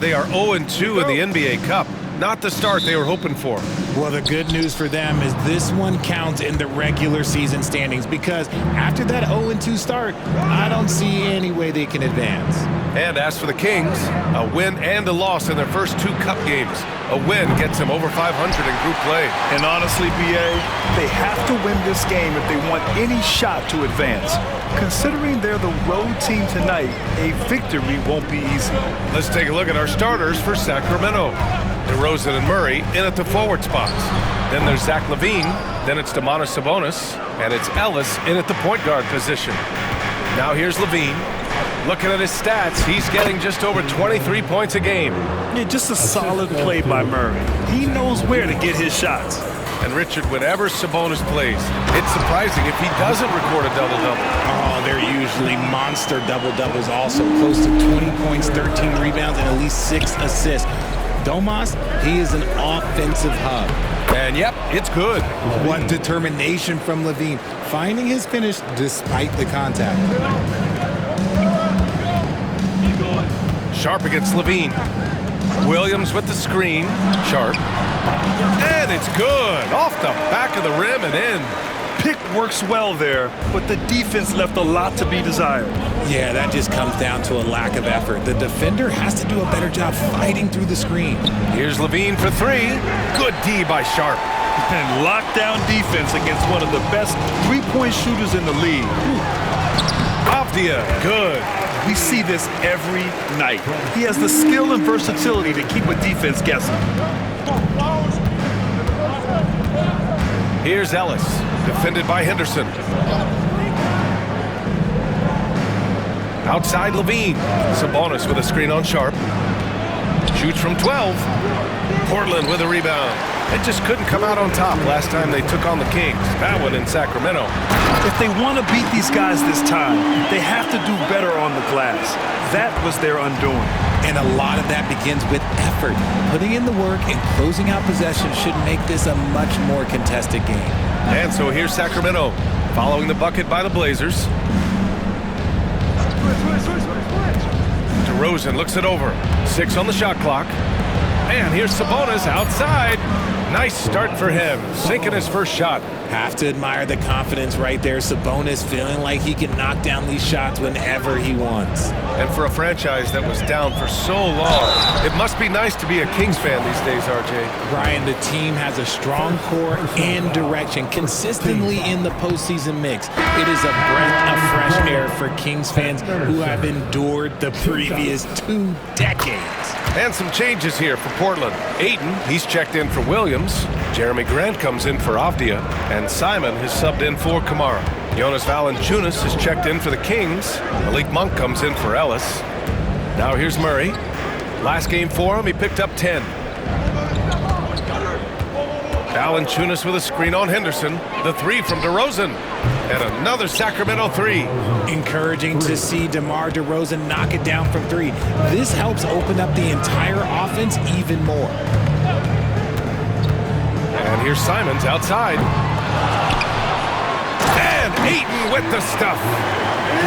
They are 0-2 in the NBA Cup. Not the start they were hoping for. Well, the good news for them is this one counts in the regular season standings because after that 0-2 start, I don't see any way they can advance. And as for the Kings, a win and a loss in their first 2 Cup games. A win gets them over 500 in group play. And honestly, BA, they have to win this game if they want any shot to advance. Considering they're the road team tonight, a victory won't be easy. Let's take a look at our starters for Sacramento. DeRozan and Murray in at the forward spots. Then there's Zach LaVine, then it's Domantas Sabonis, and it's Ellis in at the point guard position. Now here's LaVine. Looking at his stats, he's getting just over 23 points a game. Yeah, just a solid play by Murray. He knows where to get his shots. And Richard, whenever Sabonis plays, it's surprising if he doesn't record a double-double. Oh, they're usually monster double-doubles also. Close to 20 points, 13 rebounds, and at least 6 assists. Domas, he is an offensive hub. And yep, it's good. What determination from LaVine, finding his finish despite the contact. Sharp against LaVine. Williams with the screen. Sharp. And it's good. Off the back of the rim and in. Pick works well there, but the defense left a lot to be desired. Yeah, that just comes down to a lack of effort. The defender has to do a better job fighting through the screen. Here's LaVine for 3. Good D by Sharp. And lockdown defense against one of the best three-point shooters in the league. Avdia, good. We see this every night. He has the skill and versatility to keep a defense guessing. Here's Ellis, defended by Henderson. Outside LaVine. Sabonis with a screen on Sharp. Shoots from 12. Portland with a rebound. It just couldn't come out on top last time they took on the Kings. That one in Sacramento. If they want to beat these guys this time, they have to do better on the glass. That was their undoing. And a lot of that begins with effort. Putting in the work and closing out possession should make this a much more contested game. And so here's Sacramento, following the bucket by the Blazers. DeRozan looks it over. 6 on the shot clock. And here's Sabonis outside. Nice start for him, sinking his first shot. Have to admire the confidence right there. Sabonis feeling like he can knock down these shots whenever he wants. And for a franchise that was down for so long, it must be nice to be a Kings fan these days, RJ. Brian, the team has a strong core and direction consistently in the postseason mix. It is a breath of fresh air for Kings fans who have endured the previous 2 decades. And some changes here for Portland. Ayton, he's checked in for Williams. Jeremy Grant comes in for Avdia. And Simon has subbed in for Kamara. Jonas Valanciunas has checked in for the Kings. Malik Monk comes in for Ellis. Now here's Murray. Last game for him, he picked up 10. Valanciunas with a screen on Henderson. The 3 from DeRozan. And another Sacramento 3. Encouraging to see DeMar DeRozan knock it down from 3. This helps open up the entire offense even more. And here's Simons outside. And Ayton with the stuff.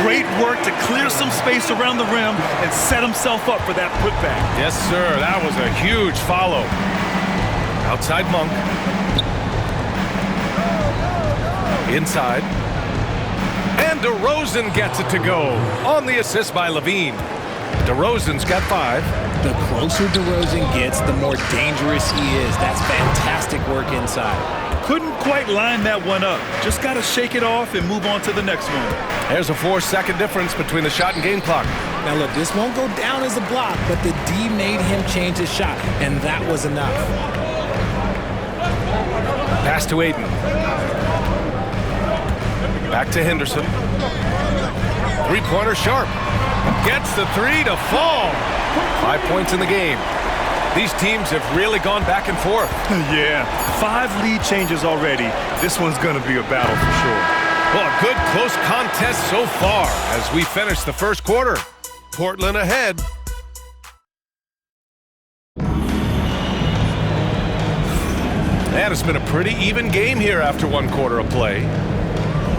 Great work to clear some space around the rim and set himself up for that putback. Yes, sir. That was a huge follow. Outside Monk. Inside. And DeRozan gets it to go on the assist by LaVine. DeRozan's got 5. The closer DeRozan gets, the more dangerous he is. That's fantastic work inside. Couldn't quite line that one up. Just got to shake it off and move on to the next one. There's a 4-second difference between the shot and game clock. Now look, this won't go down as a block, but the D made him change his shot, and that was enough. Pass to Ayton. Back to Henderson. 3-pointer Sharp. Gets the 3 to fall. 5 points in the game. These teams have really gone back and forth. Yeah, 5 lead changes already. This one's going to be a battle for sure. Well, a good close contest so far as we finish the first quarter. Portland ahead. And it's been a pretty even game here after 1 quarter of play.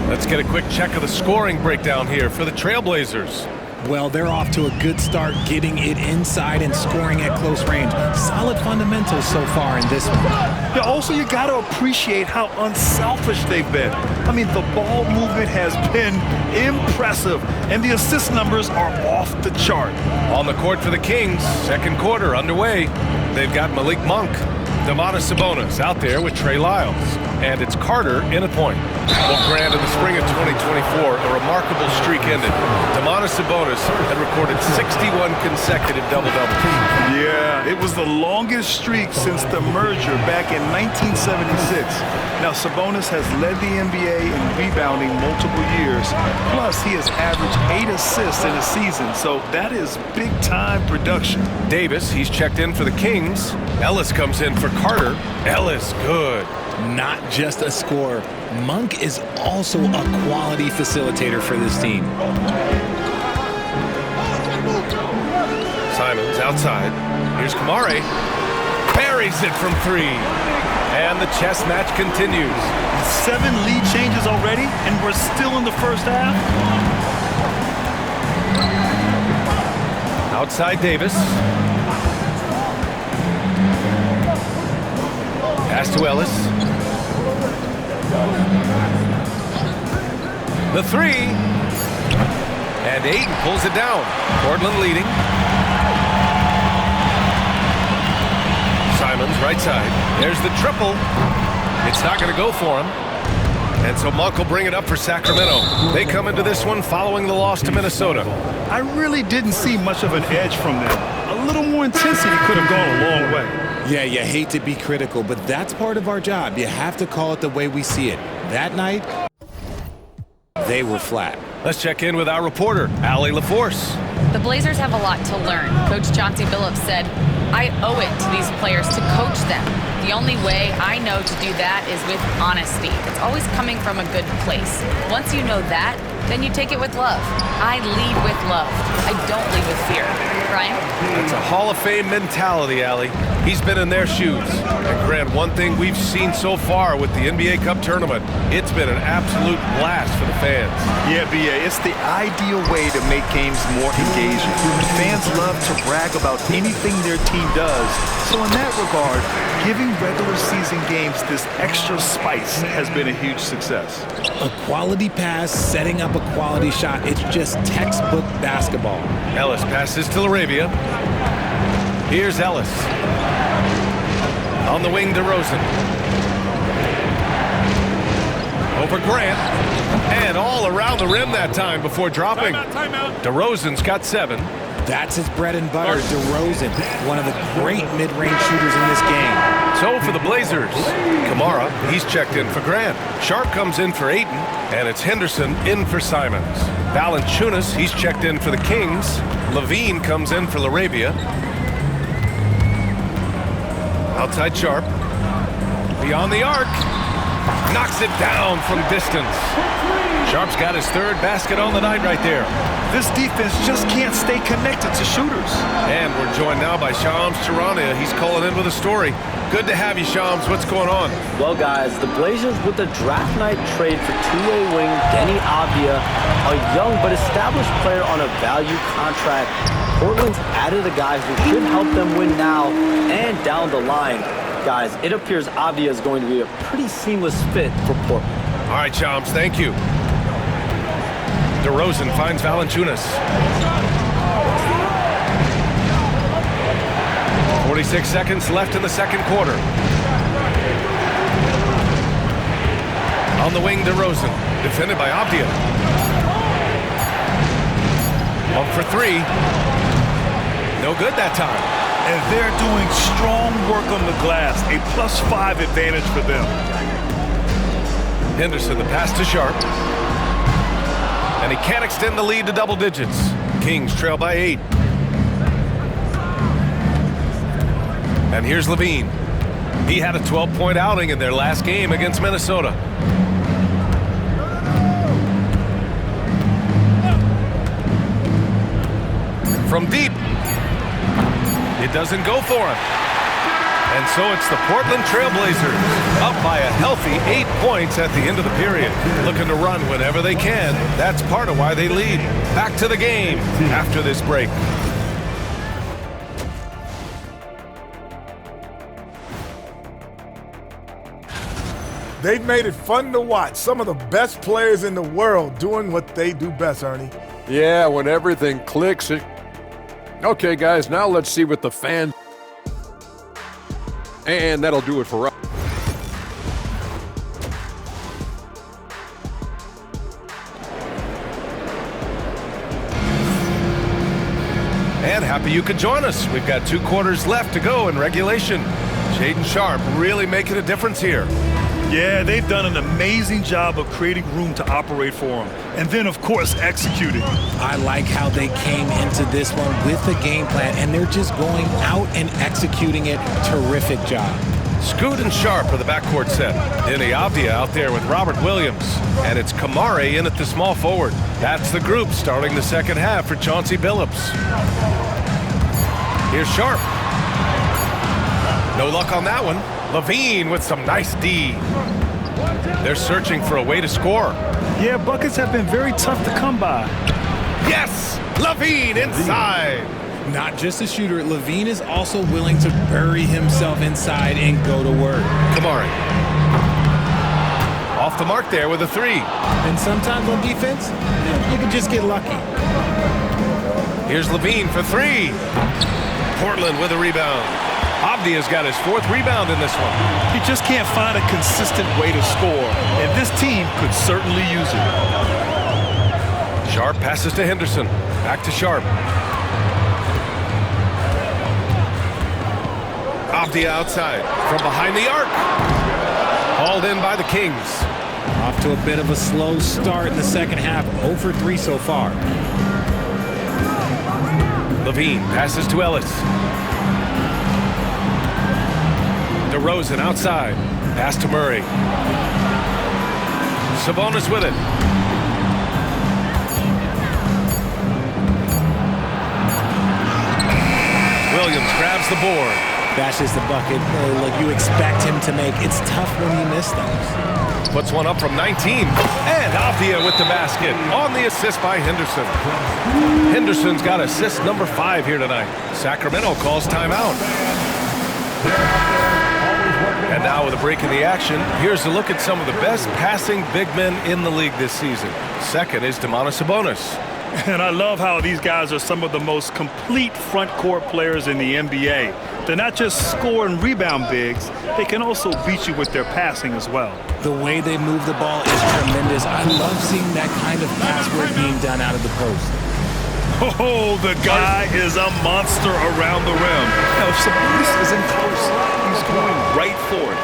Let's get a quick check of the scoring breakdown here for the Trailblazers. Well, they're off to a good start getting it inside and scoring at close range. Solid fundamentals so far in this one. Yeah, also, you got to appreciate how unselfish they've been. I mean, the ball movement has been impressive, and the assist numbers are off the chart. On the court for the Kings, second quarter underway. They've got Malik Monk, Domantas Sabonis out there with Trey Lyles, and it's Carter in at point. Well, Grant, in the spring of 2024, a remarkable streak ended. Domantas Sabonis had recorded 61 consecutive double-doubles. Yeah, it was the longest streak since the merger back in 1976. Now, Sabonis has led the NBA in rebounding multiple years. Plus, he has averaged 8 assists in a season, so that is big-time production. Davis, he's checked in for the Kings. Ellis comes in for Carter. Ellis, good. Not just a scorer. Monk is also a quality facilitator for this team. Simons outside. Here's Kamari. Buries it from 3. And the chess match continues. 7 lead changes already, and we're still in the first half. Outside Davis. Pass to Ellis. The 3. And Ayton pulls it down. Portland leading. Simons right side. There's the triple. It's not going to go for him. And so Monk will bring it up for Sacramento. They come into this one following the loss to Minnesota. I really didn't see much of an edge from them. A little more intensity could have gone a long way. Yeah, you hate to be critical, but that's part of our job. You have to call it the way we see it. That night, they were flat. Let's check in with our reporter, Allie LaForce. The Blazers have a lot to learn. Coach Chauncey Billups said, I owe it to these players to coach them. The only way I know to do that is with honesty. It's always coming from a good place. Once you know that, then you take it with love. I lead with love. I don't lead with fear. Brian? That's a Hall of Fame mentality, Allie. He's been in their shoes. And Grant, one thing we've seen so far with the NBA Cup tournament, it's been an absolute blast for the fans. Yeah, B.A., it's the ideal way to make games more engaging. Fans love to brag about anything their team does. So in that regard, giving regular season games this extra spice has been a huge success. A quality pass, setting up a quality shot. It's just textbook basketball. Ellis passes to LaRavia. Here's Ellis. On the wing, DeRozan. Over Grant. And all around the rim that time before dropping. Timeout. DeRozan's got 7. That's his bread and butter, DeRozan, one of the great mid-range shooters in this game. So for the Blazers, Kamara, he's checked in for Grant. Sharp comes in for Ayton, and it's Henderson in for Simons. Valanciunas, he's checked in for the Kings. Levine comes in for LaRavia. Outside Sharp. Beyond the arc. Knocks it down from distance. Sharp's got his 3rd basket on the night right there. This defense just can't stay connected to shooters. And we're joined now by Shams Charania. He's calling in with a story. Good to have you, Shams. What's going on? Well, guys, the Blazers with the draft night trade for two-way wing Denny Avdia, a young but established player on a value contract. Portland's added a guy who should help them win now and down the line. Guys, it appears Avdia is going to be a pretty seamless fit for Portland. All right, Shams, thank you. DeRozan finds Valanciunas. 46 seconds left in the second quarter. On the wing, DeRozan, defended by Avdia. Up for 3. No good that time. And they're doing strong work on the glass, a +5 advantage for them. Henderson, the pass to Sharp. And he can't extend the lead to double digits. Kings trail by 8. And here's Levine. He had a 12-point outing in their last game against Minnesota. From deep. It doesn't go for him. And so it's the Portland Trailblazers, up by a healthy 8 points at the end of the period. Looking to run whenever they can. That's part of why they lead. Back to the game after this break. They've made it fun to watch. Some of the best players in the world doing what they do best, Ernie. Yeah, when everything clicks. Okay, guys, now let's see what the fans... And that'll do it for us. And happy you could join us. We've got 2 quarters left to go in regulation. Shaedon Sharpe really making a difference here. Yeah, they've done an amazing job of creating room to operate for him. And then, of course, executing. I like how they came into this one with a game plan, and they're just going out and executing it. Terrific job. Scoot and Sharpe are the backcourt set. Deni Avdija out there with Robert Williams. And it's Kamari in at the small forward. That's the group starting the second half for Chauncey Billups. Here's Sharpe. No luck on that one. LaVine with some nice D. They're searching for a way to score. Yeah, buckets have been very tough to come by. Yes! LaVine inside! Not just a shooter, LaVine is also willing to bury himself inside and go to work. Kamari. Off the mark there with a 3. And sometimes on defense, you can just get lucky. Here's LaVine for 3. Portland with a rebound. Avdija's got his 4th rebound in this one. He just can't find a consistent way to score, and this team could certainly use it. Sharpe passes to Henderson. Back to Sharpe. Avdija outside from behind the arc. Hauled in by the Kings. Off to a bit of a slow start in the second half. 0 for 3 so far. LaVine passes to Ellis. DeRozan outside. Pass to Murray. Sabonis with it. Williams grabs the board. Bashes the bucket like you expect him to make. It's tough when you miss those. Puts one up from 19. And Avdija with the basket on the assist by Henderson. Henderson's got assist number 5 here tonight. Sacramento calls timeout. And now with a break in the action, here's a look at some of the best passing big men in the league this season. Second is Domantas Sabonis. And I love how these guys are some of the most complete front court players in the NBA. They're not just score and rebound bigs, they can also beat you with their passing as well. The way they move the ball is tremendous. I love seeing that kind of pass work being done out of the post. Oh, the guy is a monster around the rim. Now, if Sabonis isn't close, he's going right for it.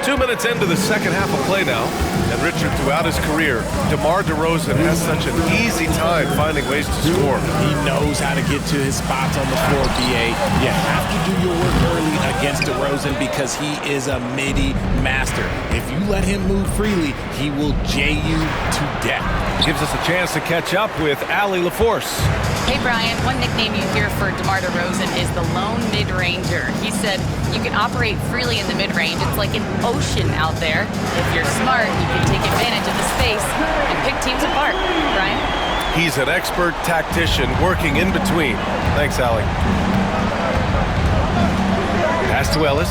2 minutes into the second half of play now. And Richard, throughout his career, DeMar DeRozan has such an easy time finding ways to score. He knows how to get to his spots on the floor, BA. You have to do your work early against DeRozan because he is a midi master. If you let him move freely, he will J you to death. Gives us a chance to catch up with Allie LaForce. Hey, Brian, one nickname you hear for DeMar DeRozan is the lone mid-ranger. He said you can operate freely in the mid-range. It's like an ocean out there. If you're smart, you can take advantage of the space and pick teams apart. Brian? He's an expert tactician working in between. Thanks, Allie. Pass to Ellis.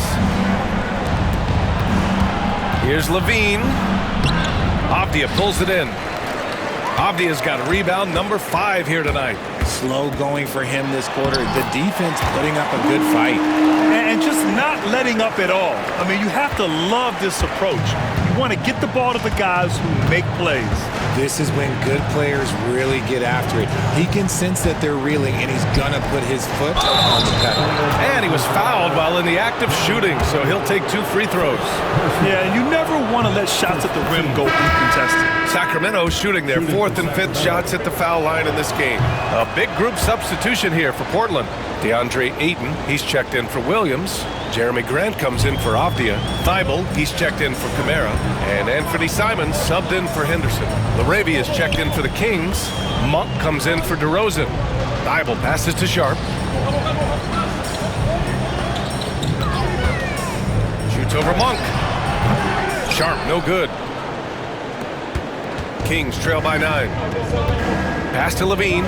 Here's LaVine. Avdija pulls it in. Avdija's got a rebound number 5 here tonight. Slow going for him this quarter. The defense putting up a good fight. And just not letting up at all. I mean, you have to love this approach. You want to get the ball to the guys who make plays. This is when good players really get after it. He can sense that they're reeling, and he's going to put his foot on the pedal. And he was fouled while in the act of shooting, so he'll take 2 free throws. Yeah, you never want to let shots at the rim go uncontested. Sacramento shooting their 4th and 5th shots at the foul line in this game. A big group substitution here for Portland. DeAndre Ayton, he's checked in for Williams. Jeremy Grant comes in for Avdija. Thibault, he's checked in for Kamara. And Anthony Simons subbed in for Henderson. LaRavia is checked in for the Kings. Monk comes in for DeRozan. Thibault passes to Sharpe. Shoots over Monk. Sharp, no good. Kings trail by 9. Pass to Levine.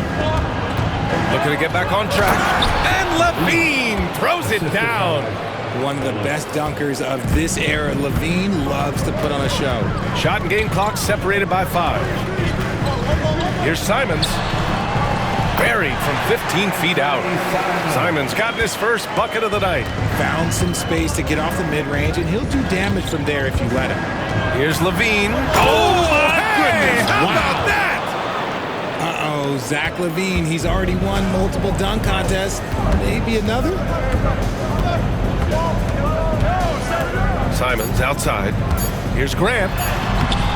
Looking to get back on track. And Levine throws it down. One of the best dunkers of this era. Levine loves to put on a show. Shot and game clock separated by 5. Here's Simons. Buried from 15 feet out. Simons gotten his first bucket of the night. Found some space to get off the mid-range, and he'll do damage from there if you let him. Here's Levine. Oh, my goodness! How about that? Uh-oh, Zach Levine. He's already won multiple dunk contests. Maybe another? Simons outside. Here's Grant.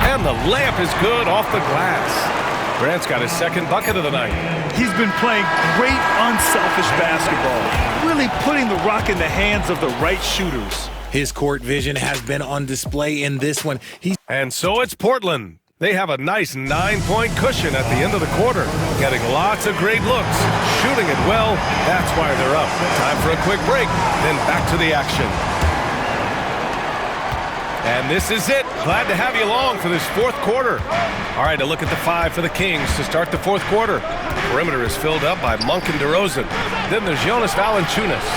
And the layup is good off the glass. Grant's got his second bucket of the night. He's been playing great unselfish basketball, really putting the rock in the hands of the right shooters. His court vision has been on display in this one. And so it's Portland. They have a nice 9-point cushion at the end of the quarter, getting lots of great looks, shooting it well. That's why they're up. Time for a quick break, then back to the action. And this is it. Glad to have you along for this fourth quarter. All right, a look at the 5 for the Kings to start the fourth quarter. Perimeter is filled up by Monk and DeRozan. Then there's Jonas Valanciunas.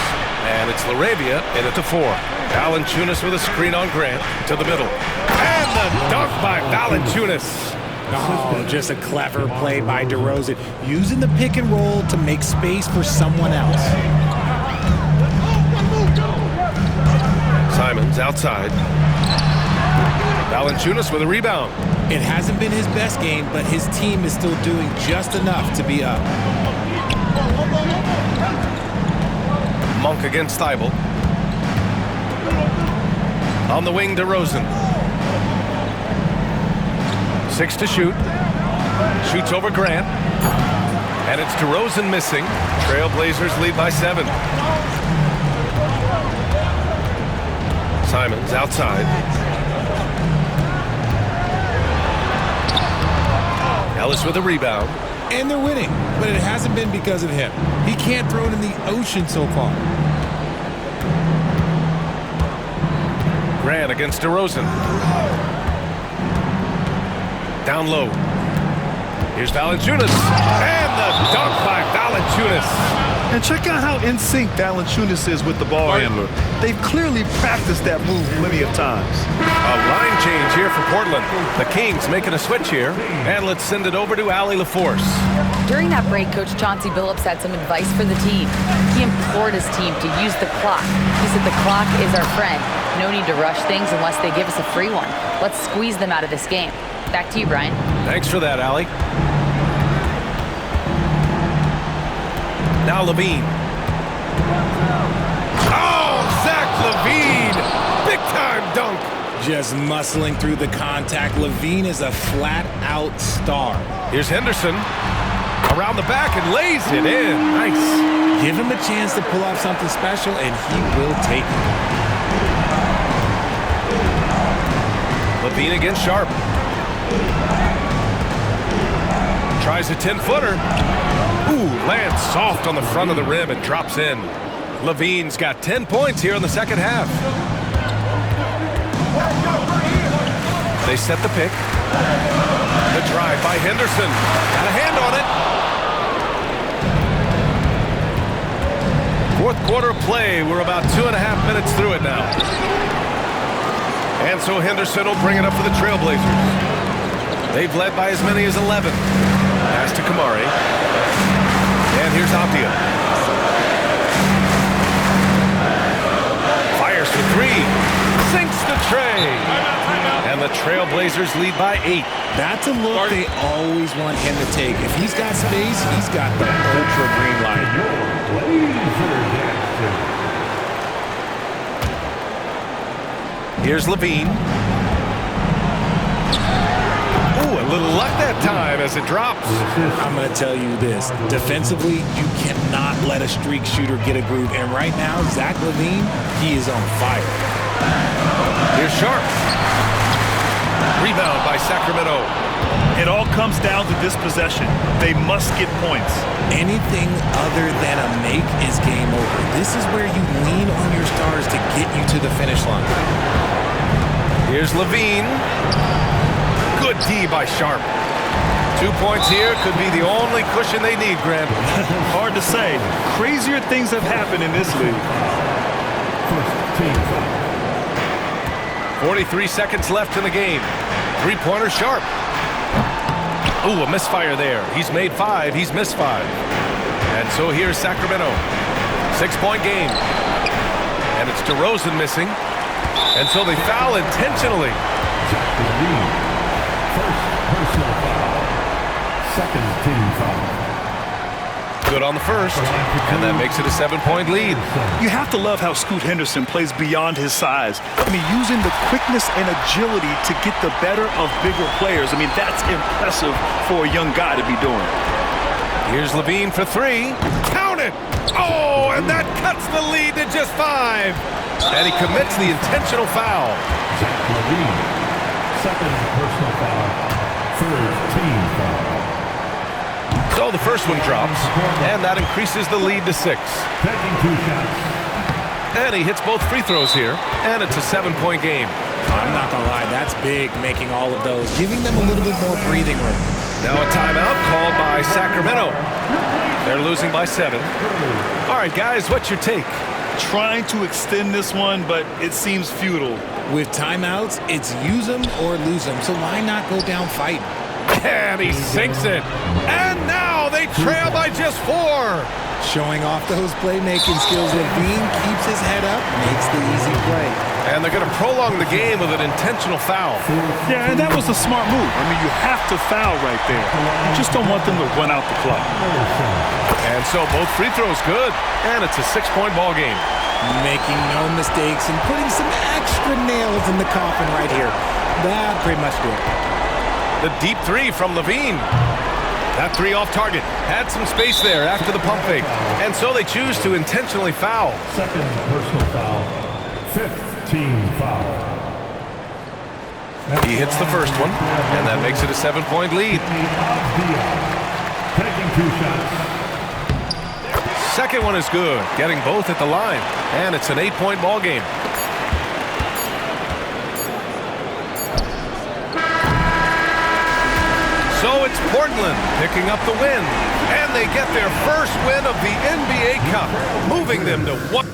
And it's LaRavia in at the 4. Valanciunas with a screen on Grant to the middle. And the dunk by Valanciunas. Oh, just a clever play by DeRozan, using the pick and roll to make space for someone else. Simons outside. Valanciunas with a rebound. It hasn't been his best game, but his team is still doing just enough to be up. Monk against Thibault. On the wing, DeRozan. 6 to shoot. Shoots over Grant. And it's DeRozan missing. Trailblazers lead by 7. Simons outside. Ellis with a rebound. And they're winning, but it hasn't been because of him. He can't throw it in the ocean so far. Grant against DeRozan. Down low. Here's Valanciunas. And the dunk by Valanciunas. And check out how in sync Valanciunas is with the ball handler. They've clearly practiced that move plenty of times. A line change here for Portland. The Kings making a switch here. And let's send it over to Allie LaForce. During that break, Coach Chauncey Billups had some advice for the team. He implored his team to use the clock. He said the clock is our friend. No need to rush things unless they give us a free one. Let's squeeze them out of this game. Back to you, Brian. Thanks for that, Allie. Now Levine. Oh, Zach Levine! Big-time dunk! Just muscling through the contact. Levine is a flat-out star. Here's Henderson. Around the back and lays it in. Nice. Give him a chance to pull off something special, and he will take it. Levine against Sharp. Tries a 10-footer. Ooh, lands soft on the front of the rim and drops in. Levine's got 10 points here in the second half. They set the pick. The drive by Henderson. Got a hand on it. Fourth quarter play. We're about 2.5 minutes through it now. And so Henderson will bring it up for the Trailblazers. They've led by as many as 11. Pass to Kamari. And here's Avdia. Fires for 3. Sinks the tray. And the Trailblazers lead by 8. That's a look they always want him to take. If he's got space, he's got the ultra green light. Here's Levine. Ooh, a little luck that time as it drops. I'm going to tell you this. Defensively, you cannot let a streak shooter get a groove. And right now, Zach Levine, he is on fire. Here's Sharp. Rebound by Sacramento. It all comes down to this possession. They must get points. Anything other than a make is game over. this is where you lean on your stars to get you to the finish line. Here's Levine. Good D by Sharp. 2 points here could be the only cushion they need, Grant. Hard to say. Crazier things have happened in this league. 43 seconds left in the game. Three-pointer Sharp. Ooh, a misfire there. He's made 5. He's missed 5. And so here's Sacramento. 6-point game. And it's DeRozan missing. And so they foul intentionally. First personal foul. Second team foul. Good on the first. And that makes it a 7-point lead. You have to love how Scoot Henderson plays beyond his size. I mean, using the quickness and agility to get the better of bigger players. I mean, that's impressive for a young guy to be doing. Here's Levine for 3. Count it! Oh, and that cuts the lead to just 5. And he commits the intentional foul. Zach Levine. Second personal foul. Third team foul. So the first one drops, and that increases the lead to 6. Taking 2 shots. And he hits both free throws here, and it's a 7-point game. I'm not going to lie, that's big, making all of those, giving them a little bit more breathing room. Now a timeout called by Sacramento. They're losing by 7. All right, guys, what's your take? Trying to extend this one, but it seems futile. With timeouts, it's use them or lose them, so why not go down fighting? And he sinks it. And now they trail by just 4. Showing off those playmaking skills, Levine keeps his head up, makes the easy play. And they're going to prolong the game with an intentional foul. Yeah, and that was a smart move. I mean, you have to foul right there. You just don't want them to run out the clock. And so both free throws good, and it's a 6-point ball game. Making no mistakes and putting some extra nails in the coffin right here. That pretty much did it. The deep 3 from Levine. That 3 off target. Had some space there after the pump fake. And so they choose to intentionally foul. Second personal foul. Fifth team foul. He hits the first one, and that makes it a 7-point lead. Taking 2 shots. Second one is good, getting both at the line. And it's an 8-point ball game. So it's Portland picking up the win. And they get their first win of the NBA Cup, moving them to 1.